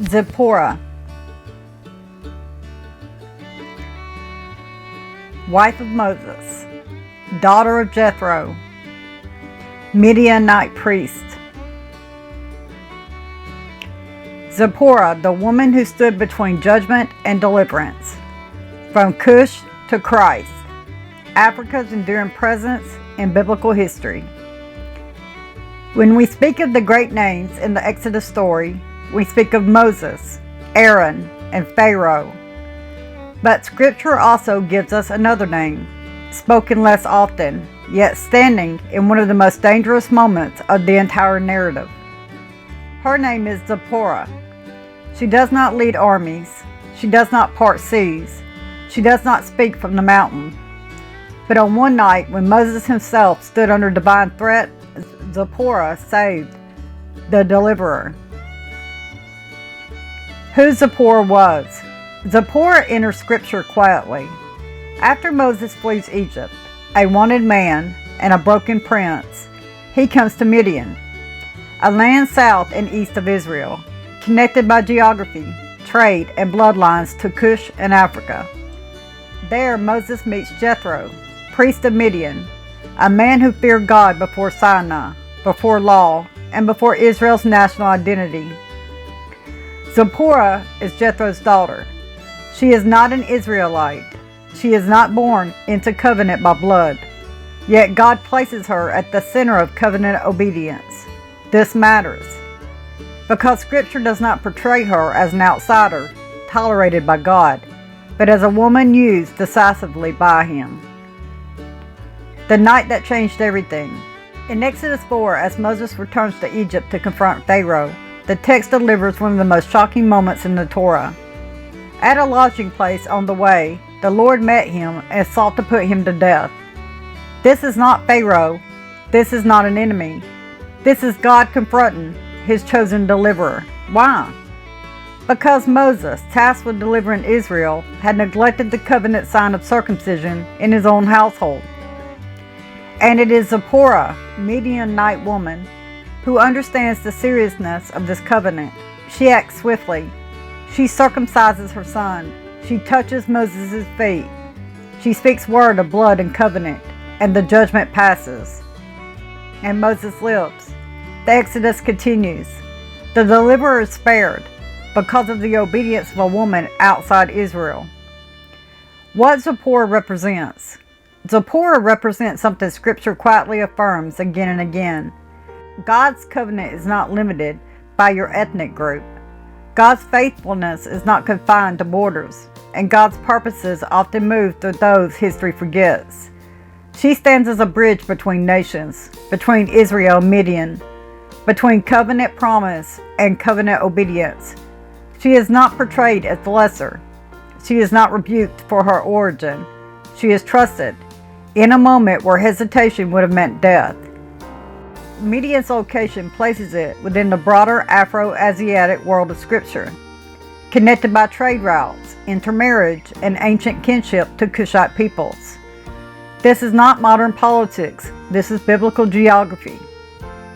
Zipporah, wife of Moses, daughter of Jethro, Midianite priest. Zipporah, the woman who stood between judgment and deliverance. From Cush to Christ, Africa's enduring presence in biblical history. When we speak of the great names in the Exodus story, we speak of Moses, Aaron, and Pharaoh. But Scripture also gives us another name, spoken less often, yet standing in one of the most dangerous moments of the entire narrative. Her name is Zipporah. She does not lead armies. She does not part seas. She does not speak from the mountain. But on one night, when Moses himself stood under divine threat, Zipporah saved the deliverer. Who Zipporah was? Zipporah enters Scripture quietly. After Moses flees Egypt, a wanted man and a broken prince, he comes to Midian, a land south and east of Israel, connected by geography, trade, and bloodlines to Cush and Africa. There Moses meets Jethro, priest of Midian, a man who feared God before Sinai, before law, and before Israel's national identity. Zipporah is Jethro's daughter. She is not an Israelite. She is not born into covenant by blood. Yet God places her at the center of covenant obedience. This matters because Scripture does not portray her as an outsider, tolerated by God, but as a woman used decisively by Him. The night that changed everything. In Exodus 4, as Moses returns to Egypt to confront Pharaoh, the text delivers one of the most shocking moments in the Torah. At a lodging place on the way, the Lord met him and sought to put him to death. This is not Pharaoh. This is not an enemy. This is God confronting His chosen deliverer. Why? Because Moses, tasked with delivering Israel, had neglected the covenant sign of circumcision in his own household. And it is Zipporah, Midianite woman, who understands the seriousness of this covenant. She acts swiftly. She circumcises her son. She touches Moses' feet. She speaks word of blood and covenant, and the judgment passes. And Moses lives. The Exodus continues. The deliverer is spared because of the obedience of a woman outside Israel. What Zipporah represents? Zipporah represents something Scripture quietly affirms again and again. God's covenant is not limited by your ethnic group. God's faithfulness is not confined to borders, and God's purposes often move through those history forgets. She stands as a bridge between nations, between Israel and Midian, between covenant promise and covenant obedience. She is not portrayed as lesser. She is not rebuked for her origin. She is trusted in a moment where hesitation would have meant death. Midian's location places it within the broader Afro-Asiatic world of Scripture, connected by trade routes, intermarriage, and ancient kinship to Cushite peoples. This is not modern politics. This is biblical geography.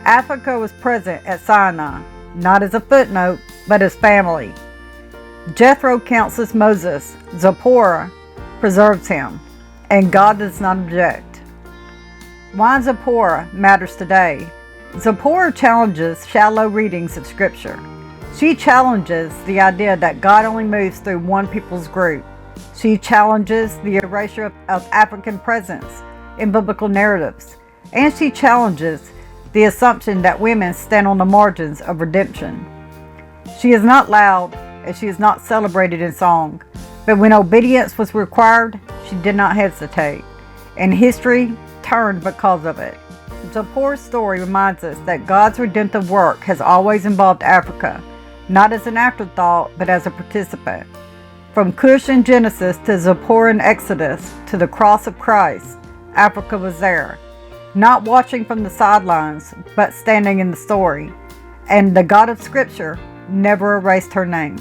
Africa was present at Sinai, not as a footnote, but as family. Jethro counsels Moses. Zipporah preserves him, and God does not object. Why Zipporah matters today. Zipporah challenges shallow readings of Scripture. She challenges the idea that God only moves through one people's group. She challenges the erasure of African presence in biblical narratives. And she challenges the assumption that women stand on the margins of redemption. She is not loud and she is not celebrated in song. But when obedience was required, she did not hesitate. And history turned because of it. Zipporah's story reminds us that God's redemptive work has always involved Africa, not as an afterthought, but as a participant. From Cush in Genesis to Zipporah in Exodus to the cross of Christ, Africa was there, not watching from the sidelines, but standing in the story. And the God of Scripture never erased her name.